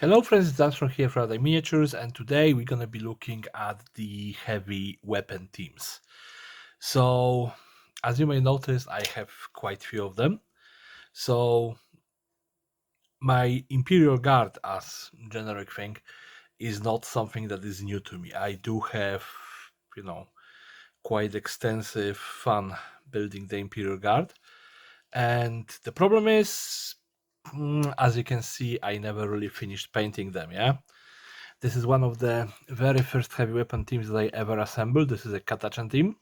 Hello friends, it's Dan from here for Other Miniatures, and today we're gonna be looking at the heavy weapon teams. So, as you may notice, I have quite few of them. So, my Imperial Guard as generic thing is not something that is new to me. I do have, quite extensive fun building the Imperial Guard. And the problem is, as you can see, I never really finished painting them, yeah? This is one of the very first heavy weapon teams that I ever assembled. This is a Katachan team.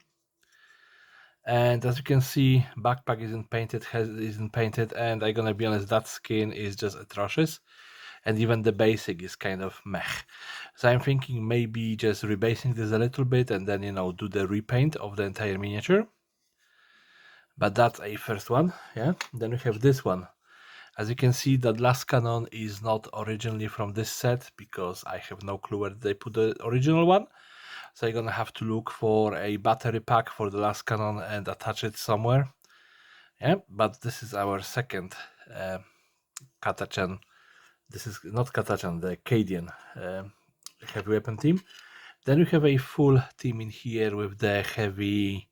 And as you can see, backpack isn't painted, and I'm gonna be honest, that skin is just atrocious. And even the basic is kind of meh. So I'm thinking maybe just rebasing this a little bit and then, do the repaint of the entire miniature. But that's a first one, yeah. Then we have this one. As you can see, that last cannon is not originally from this set because I have no clue where they put the original one. So you're gonna have to look for a battery pack for the last cannon and attach it somewhere. Yeah, but this is our second Katachan. This is not Katachan, the Cadian heavy weapon team. Then we have a full team in here with the heavy.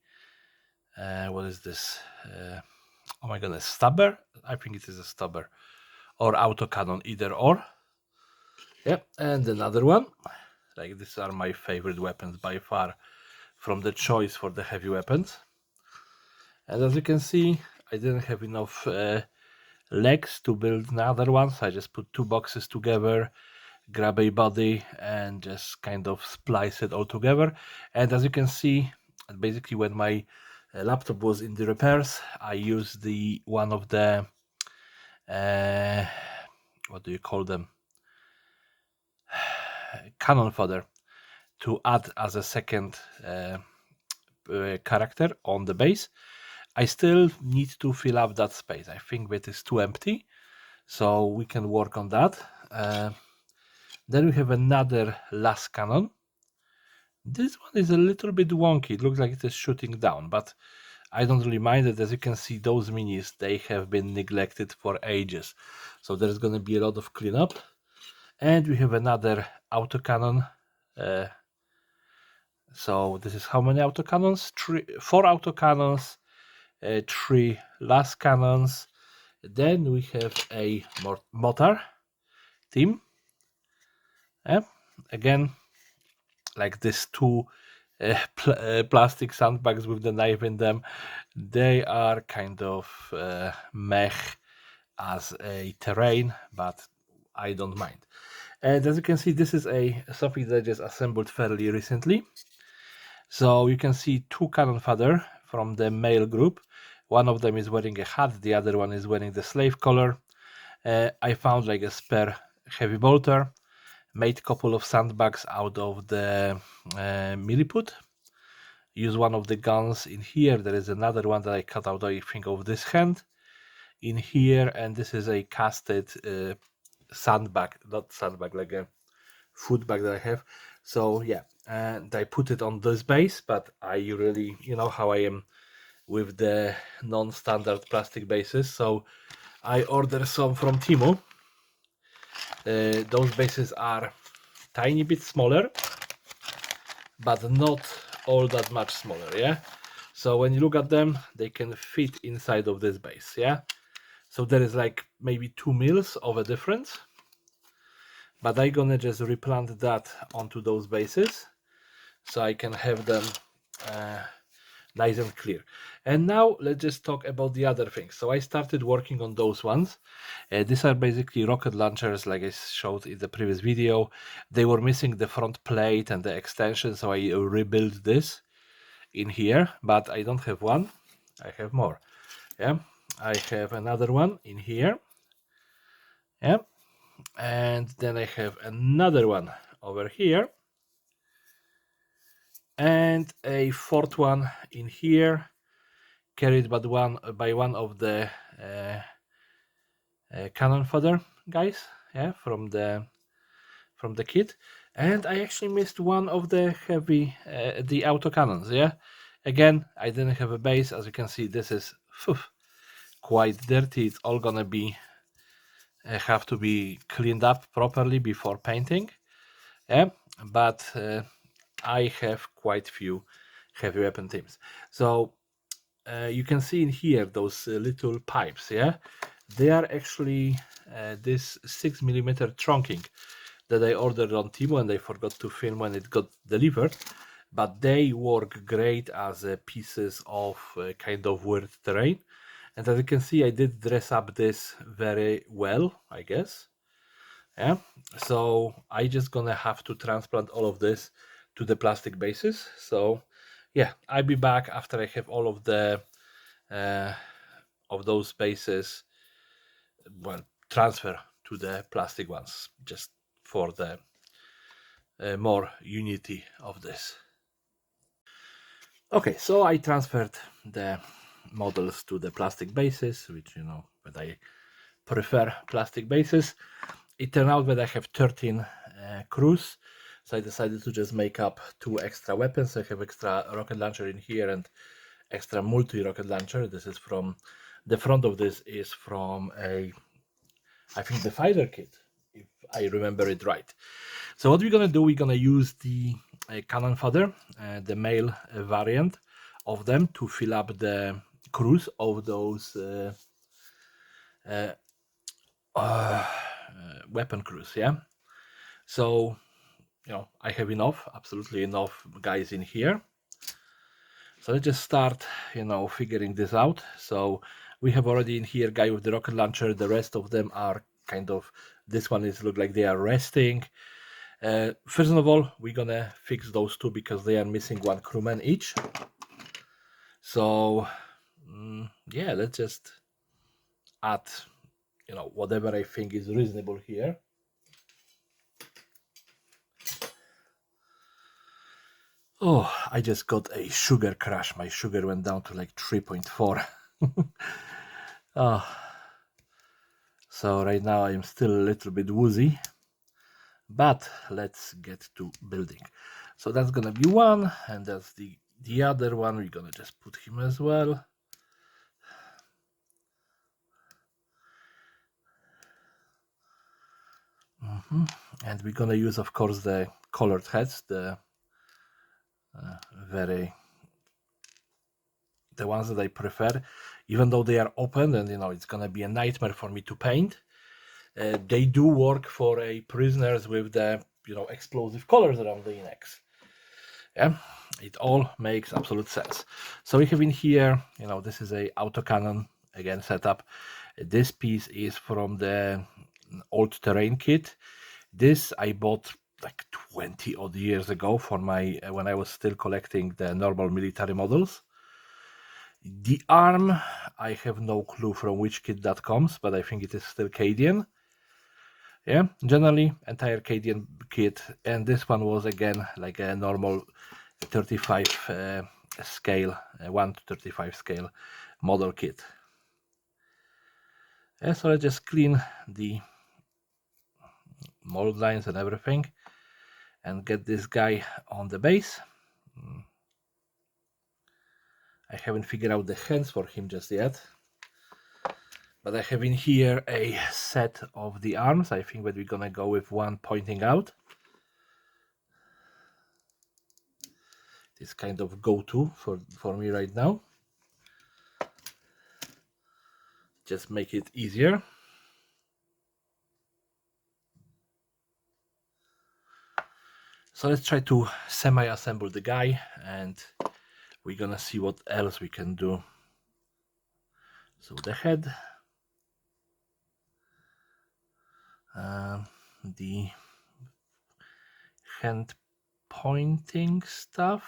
What is this? Oh my goodness, stubber? I think it is a stubber or autocannon, either or. Yep, and another one. Like, these are my favorite weapons by far from the choice for the heavy weapons. And as you can see, I didn't have enough legs to build another one, so I just put two boxes together, grab a body, and just kind of splice it all together. And as you can see, basically when my laptop was in the repairs, I used one of the what do you call them? Cannon fodder to add as a second character on the base. I still need to fill up that space. I think that is too empty, so we can work on that. Then we have another last cannon. This one is a little bit wonky. It looks like it is shooting down, but I don't really mind it. As you can see, those minis, they have been neglected for ages. So there's going to be a lot of cleanup. And we have another autocannon. So this is how many autocannons? 4 autocannons, 3 last cannons. Then we have a mortar team. Again, like these two plastic sandbags with the knife in them, they are kind of meh as a terrain, but I don't mind. And as you can see, this is something that I just assembled fairly recently. So you can see two cannon fodder from the male group. One of them is wearing a hat, the other one is wearing the slave collar. I found like a spare heavy bolter, made a couple of sandbags out of the milliput. Use one of the guns in here. There is another one that I cut out, I think, of this hand in here, and this is a casted sandbag, not sandbag, like a food bag that I have. So yeah, and I put it on this base, but I really, you know how I am with the non-standard plastic bases, so I ordered some from Temu. Those bases are tiny bit smaller, but not all that much smaller, yeah? So when you look at them, they can fit inside of this base, yeah? So there is like maybe 2 mils of a difference, but I'm gonna just replant that onto those bases so I can have them nice and clear. And now let's just talk about the other things. So I started working on those ones. These are basically rocket launchers, like I showed in the previous video. They were missing the front plate and the extension, so I rebuilt this in here, but I don't have one. I have more. Yeah, I have another one in here. Yeah, and then I have another one over here, and a fourth one in here, carried by one of the cannon fodder guys, yeah, from the kit. And I actually missed one of the heavy the autocannons, yeah. Again, I didn't have a base. As you can see, this is quite dirty. It's all gonna be have to be cleaned up properly before painting. Yeah, but I have quite few heavy weapon teams. So you can see in here those little pipes. Yeah, they are actually this 6mm trunking that I ordered on Timo and I forgot to film when it got delivered. But they work great as pieces of kind of weird terrain. And as you can see, I did dress up this very well, I guess. Yeah. So I just gonna have to transplant all of this to the plastic bases. So yeah, I'll be back after I have all of the of those bases, well, transfer to the plastic ones, just for the more unity of this. Okay, so I transferred the models to the plastic bases, which but I prefer plastic bases. It turned out that I have 13 crews, so I decided to just make up 2 extra weapons. I have extra rocket launcher in here and extra multi-rocket launcher. This is from the front of this is from I think the fighter kit, if I remember it right. So what we're gonna do, we're gonna use the cannon fodder, the male variant of them, to fill up the crews of those weapon crews. Yeah. So I have enough, absolutely enough guys in here. So let's just start, figuring this out. So we have already in here guy with the rocket launcher. The rest of them are kind of, this one is look like they are resting. First of all, we're gonna fix those two because they are missing 1 crewman each. So yeah, let's just add, whatever I think is reasonable here. Oh, I just got a sugar crash. My sugar went down to like 3.4. Oh. So right now I'm still a little bit woozy, but let's get to building. So that's gonna be one, and that's the other one. We're gonna just put him as well. And we're gonna use, of course, the colored heads, the ones that I prefer, even though they are open and it's gonna be a nightmare for me to paint. They do work for a prisoners with the explosive colors around the necks. Yeah, it all makes absolute sense. So we have in here, this is a autocannon again setup. This piece is from the old terrain kit. This I bought like 20 odd years ago for my when I was still collecting the normal military models. The arm, I have no clue from which kit that comes, but I think it is still Cadian. Yeah, generally entire Cadian kit, and this one was again like a normal 35 scale, 1 to 35 scale model kit. Yeah, so let's just clean the mold lines and everything and get this guy on the base. I haven't figured out the hands for him just yet, but I have in here a set of the arms. I think that we're gonna go with one pointing out. It's kind of go-to for me right now. Just make it easier. So let's try to semi-assemble the guy, and we're gonna see what else we can do. So the head, the hand pointing stuff.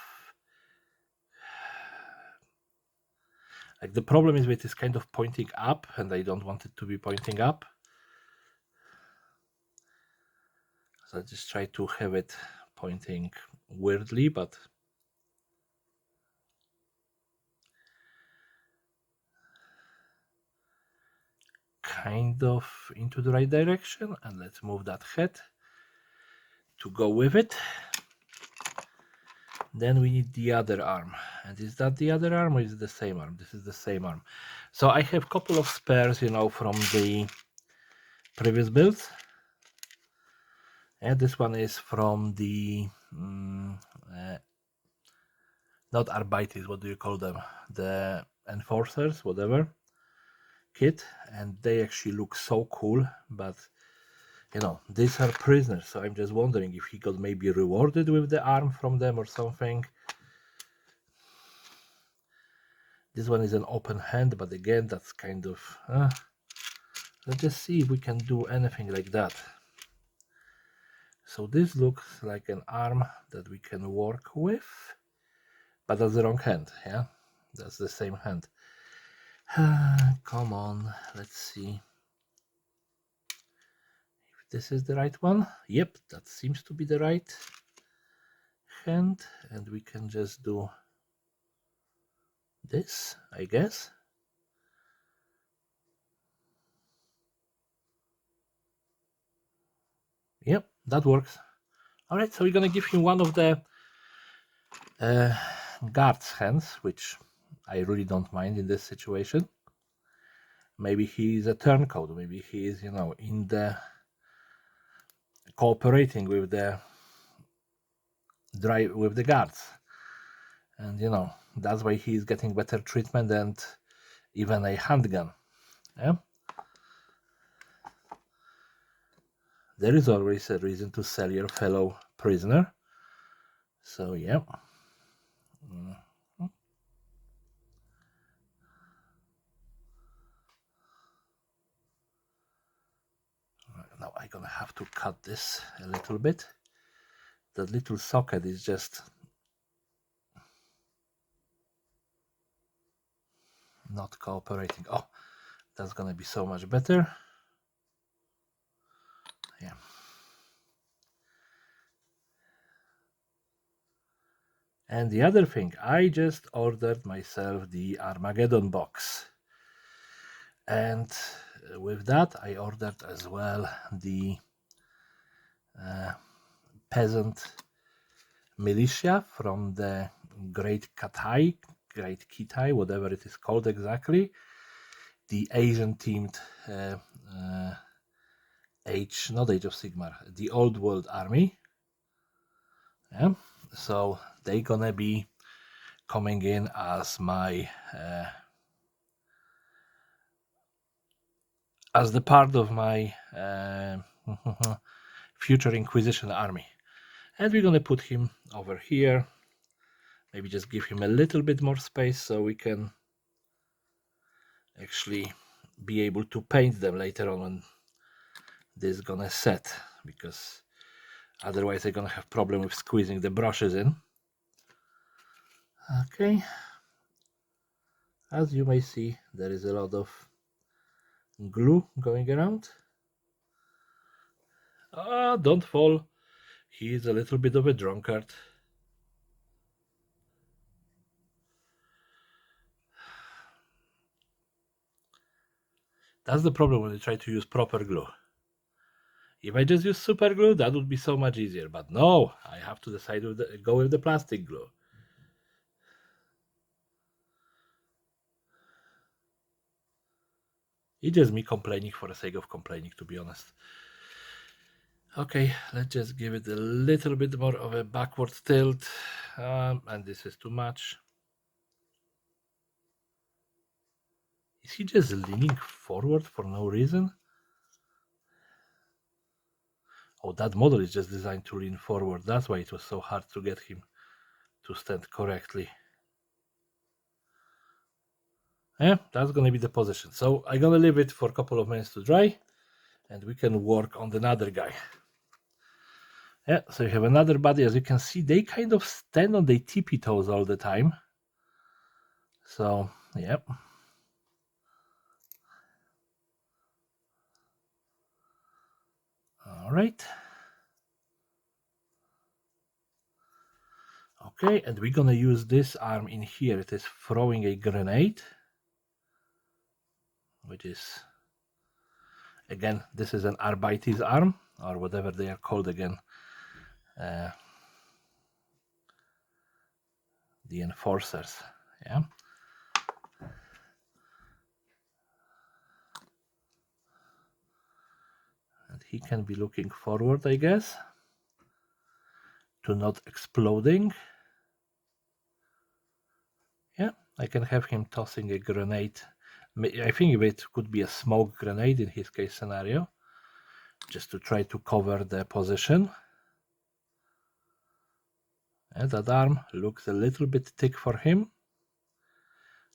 Like the problem is with it's kind of pointing up, and I don't want it to be pointing up. So I just try to have it pointing weirdly, but kind of into the right direction. And let's move that head to go with it. Then we need the other arm. And is that the other arm or is it the same arm? This is the same arm. So I have a couple of spares, from the previous builds. And this one is from the not Arbiters, what do you call them? The Enforcers, whatever kit, and they actually look so cool, but you know, these are prisoners, so I'm just wondering if he got maybe rewarded with the arm from them or something. This one is an open hand, but again, that's kind of let's just see if we can do anything like that. So this looks like an arm that we can work with, but that's the wrong hand. Yeah, that's the same hand. Come on, let's see if this is the right one. Yep, that seems to be the right hand, and we can just do this, I guess. Yep, that works. All right, so we're gonna give him one of the guard's hands, which I really don't mind in this situation. Maybe he's a turncoat, maybe he is, you know, in the cooperating with the guards, and you know, that's why he's getting better treatment and even a handgun. Yeah, there is always a reason to sell your fellow prisoner. So yeah. Now I'm gonna have to cut this a little bit. That little socket is just not cooperating. Oh, that's gonna be so much better. Yeah. And the other thing, I just ordered myself the Armageddon box. And with that, I ordered as well the peasant militia from the Great Kitai, whatever it is called exactly. The Asian themed not Age of Sigmar, the Old World Army. Yeah, so they're gonna be coming in as my as the part of my future Inquisition army, and we're gonna put him over here. Maybe just give him a little bit more space so we can actually be able to paint them later on when this is gonna set, because otherwise I'm gonna have problem with squeezing the brushes in. Okay, as you may see, there is a lot of glue going around. Don't fall. He is a little bit of a drunkard. That's the problem when you try to use proper glue. If I just use super glue, that would be so much easier. But no, I have to decide go with the plastic glue. It's just me complaining for the sake of complaining, to be honest. Okay, let's just give it a little bit more of a backward tilt. And this is too much. Is he just leaning forward for no reason? Oh, that model is just designed to lean forward. That's why it was so hard to get him to stand correctly. Yeah, that's gonna be the position. So I'm gonna leave it for a couple of minutes to dry, and we can work on another guy. Yeah, so you have another body. As you can see, they kind of stand on their tippy toes all the time. So, yep. All right. Okay, and we're gonna use this arm in here. It is throwing a grenade, which is, again, this is an Arbiters arm, or whatever they are called again. The Enforcers, yeah. he can be looking forward, I guess, to not exploding. Yeah, I can have him tossing a grenade. I think it could be a smoke grenade in his case scenario, just to try to cover the position. And that arm looks a little bit thick for him,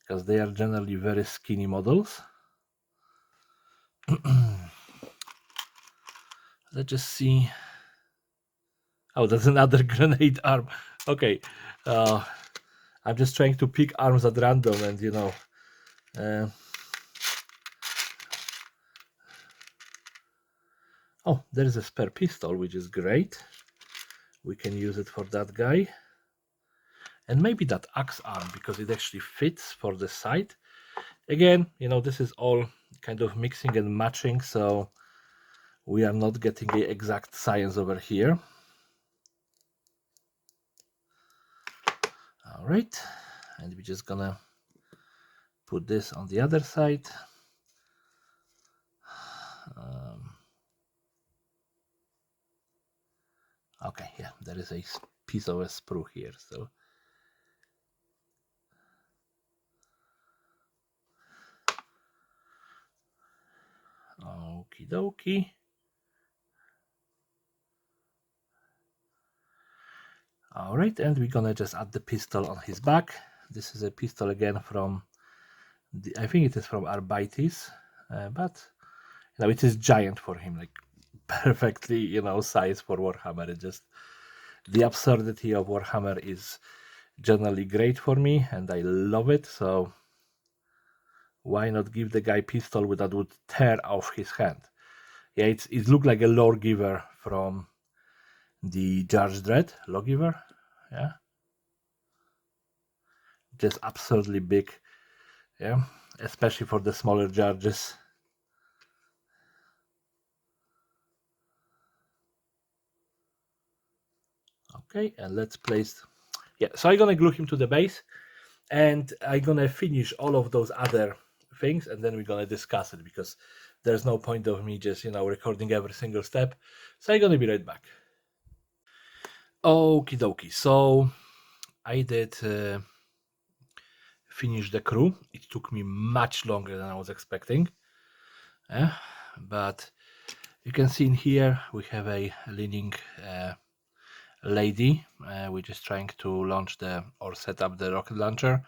because they are generally very skinny models. Let's just see. Oh, that's another grenade arm. Okay, I'm just trying to pick arms at random, and oh, there is a spare pistol, which is great. We can use it for that guy. And maybe that axe arm, because it actually fits for the side. Again, this is all kind of mixing and matching, so we are not getting the exact science over here. All right, and we're just gonna put this on the other side. Okay, yeah, there is a piece of a sprue here, so okie dokie. All right, and we're gonna just add the pistol on his back. This is a pistol again from I think it is from Arbites, but it is giant for him, like perfectly size for Warhammer. It just, the absurdity of Warhammer is generally great for me, and I love it. So why not give the guy pistol that would tear off his hand? Yeah, it looked like a lawgiver from the Judge Dredd lawgiver. Yeah, just absurdly big. Yeah, especially for the smaller judges. Okay, and let's place. Yeah, so I'm gonna glue him to the base, and I'm gonna finish all of those other things, and then we're gonna discuss it, because there's no point of me just recording every single step. So I'm gonna be right back. Okie dokie. So I did finish the crew. It took me much longer than I was expecting, but you can see in here we have a leaning lady, which is trying to launch or set up the rocket launcher,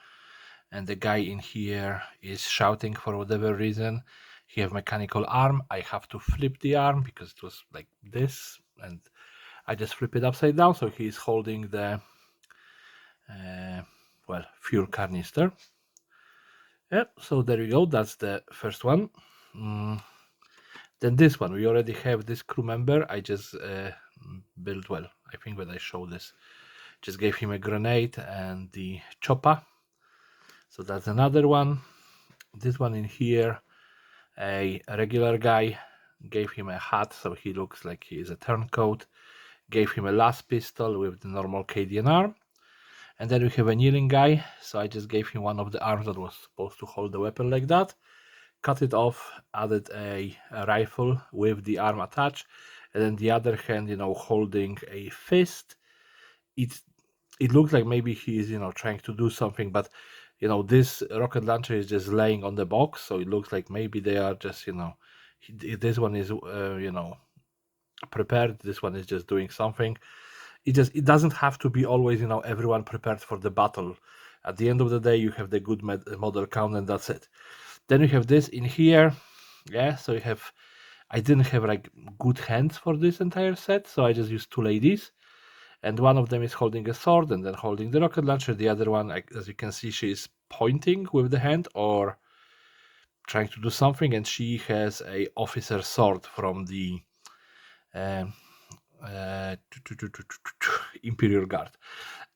and the guy in here is shouting for whatever reason. He have mechanical arm. I have to flip the arm because it was like this, and I just flip it upside down, so he's holding the fuel canister. Yeah, so there you go. That's the first one. Then this one, we already have this crew member. I just built, I think when I show this, just gave him a grenade and the chopper. So that's another one. This one in here, a regular guy, gave him a hat so he looks like he is a turncoat. Gave him a last pistol with the normal Cadian arm. And then we have a kneeling guy, so I just gave him one of the arms that was supposed to hold the weapon like that. Cut it off, added a rifle with the arm attached, and then the other hand, holding a fist. It looks like maybe he is, trying to do something, but this rocket launcher is just laying on the box, so it looks like maybe they are just, this one is, prepared. This one is just doing something. It doesn't have to be always, everyone prepared for the battle. At the end of the day, you have the good model count, and that's it. Then you have this in here. Yeah, so you have, I didn't have like good hands for this entire set, so I just used two ladies, and one of them is holding a sword and then holding the rocket launcher. The other one, as you can see, she is pointing with the hand or trying to do something, and she has a officer sword from the Imperial Guard.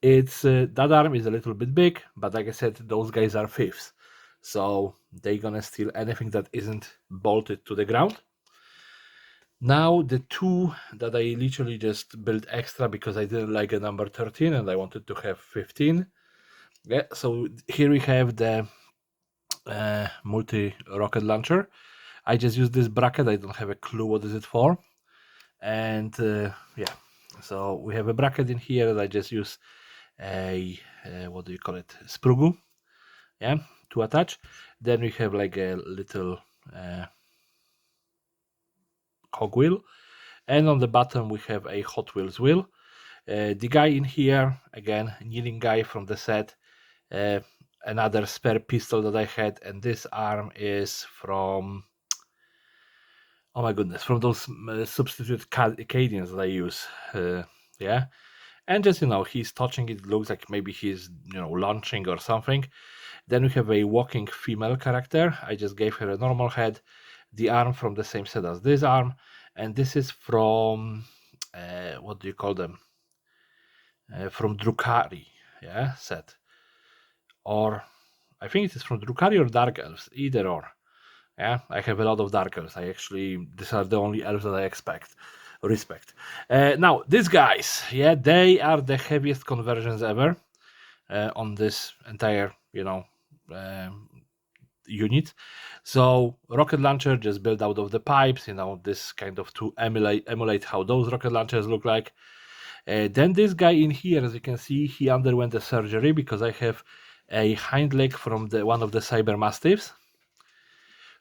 It's that arm is a little bit big, but like I said, those guys are fifths, so they're gonna steal anything that isn't bolted to the ground. Now the two that I literally just built extra because I didn't like a number 13 and I wanted to have 15. Yeah, so here we have the multi rocket launcher. I just use this bracket. I don't have a clue what is it for. And yeah, so we have a bracket in here that I just use a what do you call it, sprue glue, yeah, to attach. Then we have like a little cogwheel, and on the bottom we have a Hot Wheels wheel. The guy in here, again, kneeling guy from the set, another spare pistol that I had, and this arm is from, oh my goodness, from those substitute Acadians that I use. Yeah, and just, he's touching it, looks like maybe he's, launching or something. Then we have a walking female character. I just gave her a normal head, the arm from the same set as this arm, and this is from, what do you call them? From Drukari, yeah, set. Or I think it is from Drukari or Dark Elves, either or. Yeah, I have a lot of Dark Elves. These are the only elves that I respect. Now, these guys, yeah, they are the heaviest conversions ever on this entire, unit. So rocket launcher just built out of the pipes, this kind of to emulate how those rocket launchers look like. Then this guy in here, as you can see, he underwent a surgery because I have a hind leg from one of the cyber mastiffs.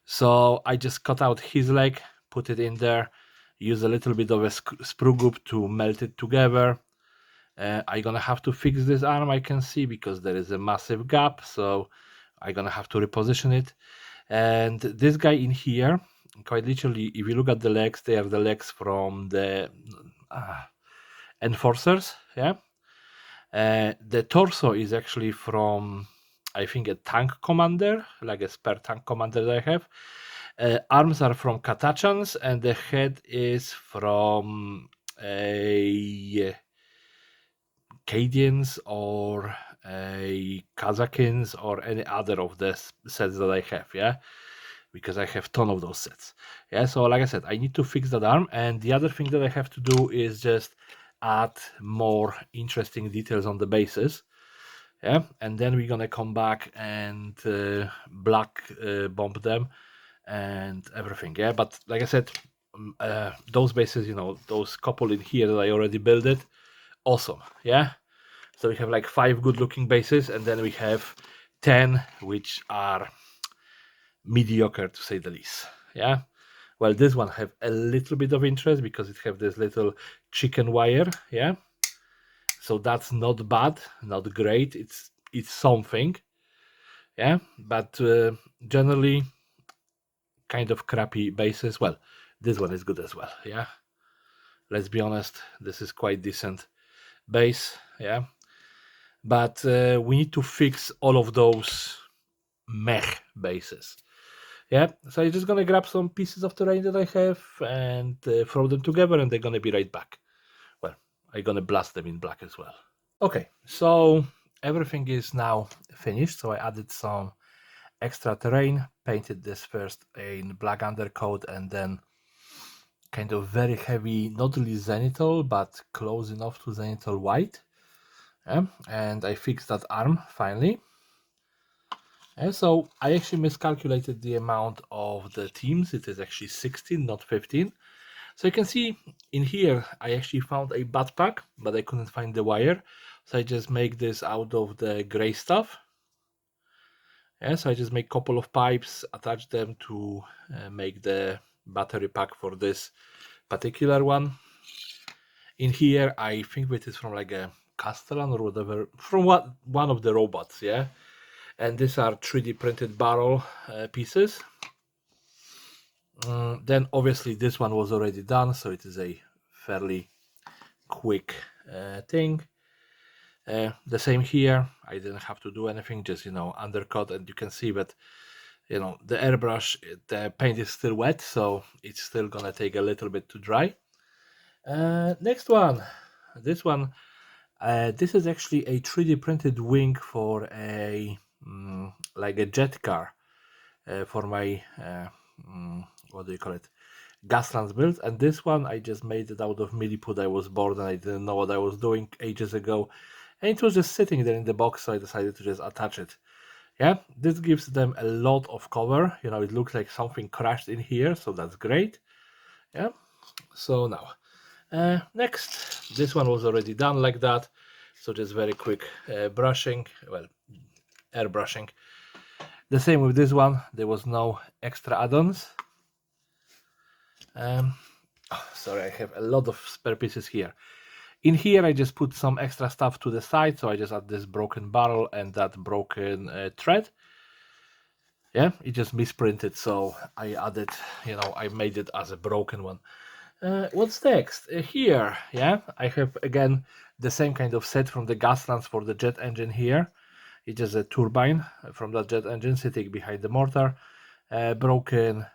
So I just cut out his leg, put it in there, use a little bit of a sprue glue to melt it together. I'm gonna have to fix this arm, I can see, because there is a massive gap, so I'm gonna have to reposition it. And this guy in here, quite literally, if you look at the legs, they are the legs from the enforcers, yeah. The torso is actually from, I think, a tank commander, like a spare tank commander that I have. Arms are from Katachans, and the head is from a Cadians or a Kazakins or any other of the sets that I have, yeah, because I have a ton of those sets. Yeah, so like I said, I need to fix that arm, and the other thing that I have to do is just add more interesting details on the bases. Yeah, and then we're gonna come back and black bomb them and everything. Yeah, but like I said, those bases, those couple in here that I already built it, awesome. Yeah, so we have like 5 good looking bases, and then we have 10 which are mediocre, to say the least. Yeah, well, this one have a little bit of interest because it have this little chicken wire. Yeah, so that's not bad, not great, it's something. Yeah, but generally kind of crappy bases. Well, this one is good as well. Yeah, let's be honest, this is quite decent base. Yeah, but we need to fix all of those meh bases. Yeah, so I'm just gonna grab some pieces of terrain that I have and throw them together, and they're gonna be right back. Well, I'm gonna blast them in black as well. Okay, so everything is now finished. So I added some extra terrain, painted this first in black undercoat, and then kind of very heavy, not really zenithal, but close enough to zenithal white. Yeah, and I fixed that arm finally. And so I actually miscalculated the amount of the teams. It is actually 16, not 15. So you can see in here, I actually found a backpack, but I couldn't find the wire. So I just make this out of the gray stuff. Yeah, so I just make a couple of pipes, attach them to make the battery pack for this particular one. In here, I think it is from like a Castellan or whatever, from one of the robots, yeah. And these are 3D printed barrel pieces. Then obviously this one was already done, so it is a fairly quick thing. The same here, I didn't have to do anything, just undercut, and you can see that the airbrush, the paint is still wet, so it's still gonna take a little bit to dry. Next one, this one, this is actually a 3D printed wing for a like a jet car for my what do you call it, Gaslands build. And this one I just made it out of milliput. I was bored and I didn't know what I was doing ages ago, and it was just sitting there in the box, so I decided to just attach it. Yeah, this gives them a lot of cover. It looks like something crashed in here, so that's great. Yeah, so now Next, this one was already done like that, so just very quick brushing, well, airbrushing. The same with this one, there was no extra add-ons. Sorry, I have a lot of spare pieces here. In here, I just put some extra stuff to the side, so I just add this broken barrel and that broken thread. Yeah, it just misprinted, so I added, I made it as a broken one. What's next? Here, yeah, I have again the same kind of set from the gas lamps for the jet engine here. It's just a turbine from that jet engine sitting behind the mortar, broken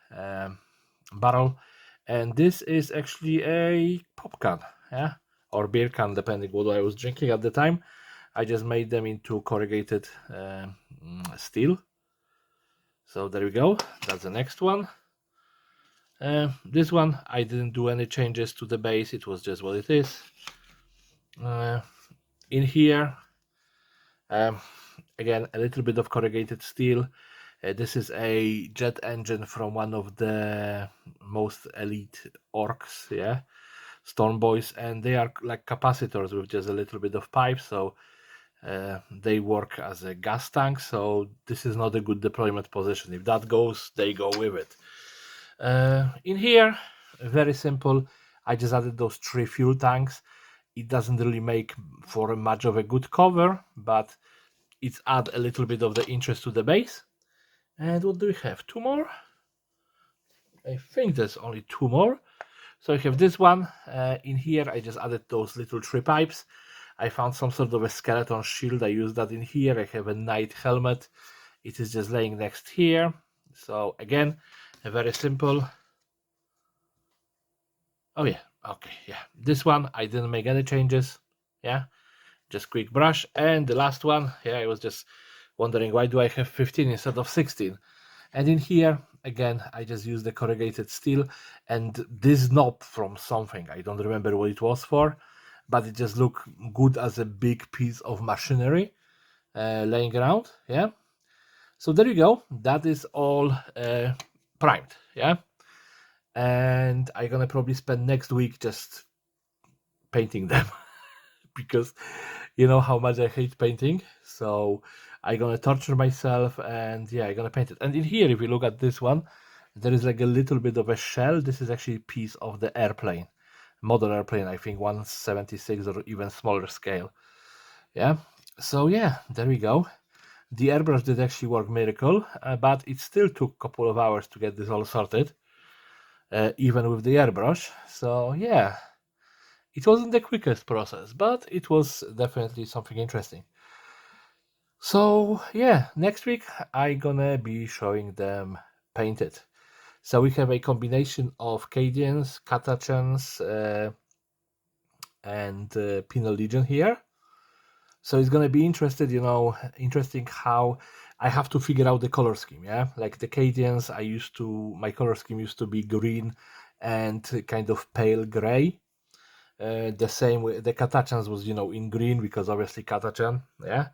barrel, and this is actually a pop can, yeah, or beer can, depending what I was drinking at the time. I just made them into corrugated steel. So there we go. That's the next one. This one I didn't do any changes to the base. It was just what it is. In here, again, a little bit of corrugated steel. This is a jet engine from one of the most elite orcs, yeah, Storm Boys, and they are like capacitors with just a little bit of pipe, so they work as a gas tank. So this is not a good deployment position. If that goes, they go with it. In here, very simple. I just added those 3 fuel tanks. It doesn't really make for much of a good cover, but it's add a little bit of the interest to the base. And what do we have? 2 more? I think there's only 2 more. So I have this one. In here, I just added those little 3 pipes. I found some sort of a skeleton shield. I used that in here. I have a knight helmet. It is just laying next here. So again, very simple. Oh yeah, okay, yeah. This one, I didn't make any changes. Yeah, just quick brush. And the last one, yeah, I was just wondering, why do I have 15 instead of 16? And in here, again, I just used the corrugated steel and this knob from something. I don't remember what it was for, but it just looked good as a big piece of machinery laying around. Yeah. So there you go. That is all primed. Yeah. And I'm gonna probably spend next week just painting them because you know how much I hate painting. So I'm gonna torture myself and yeah, I'm gonna paint it. And in here, if you look at this one, there is like a little bit of a shell. This is actually a piece of the airplane, model airplane, I think 1/76 or even smaller scale. Yeah, so yeah, there we go. The airbrush did actually work miracle, but it still took a couple of hours to get this all sorted, even with the airbrush. So yeah, it wasn't the quickest process, but it was definitely something interesting. So yeah, next week I'm gonna be showing them painted. So we have a combination of Cadians, Catachans, and Penal Legion here. So it's gonna be interesting how I have to figure out the color scheme. Yeah, like the Cadians, my color scheme used to be green and kind of pale gray. The same with the Catachans was in green because obviously Catachan. Yeah,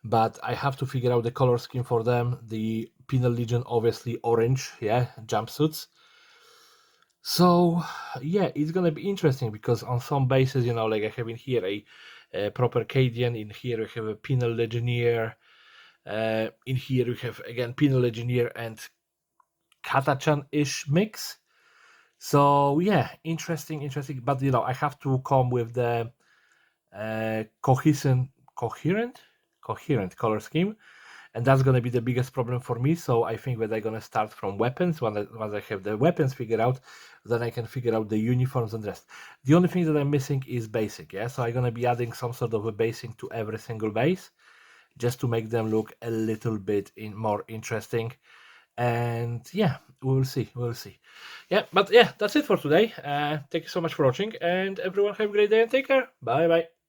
but I have to figure out the color scheme for them. The Penal Legion obviously orange. Yeah, jumpsuits. So yeah, it's gonna be interesting because on some bases, like I have in here a proper Cadian, in here we have a Penal Legionnaire, in here we have again Penal Legionnaire and Katachan-ish mix. So yeah, interesting. But I have to come with the coherent color scheme, and that's going to be the biggest problem for me. So I think that I'm going to start from weapons. Once I have the weapons figured out, then I can figure out the uniforms and rest. The only thing that I'm missing is basic. Yeah, so I'm going to be adding some sort of a basic to every single base, just to make them look a little bit more interesting. And yeah, we'll see. Yeah, but yeah, that's it for today. Thank you so much for watching, and everyone have a great day and take care. Bye bye.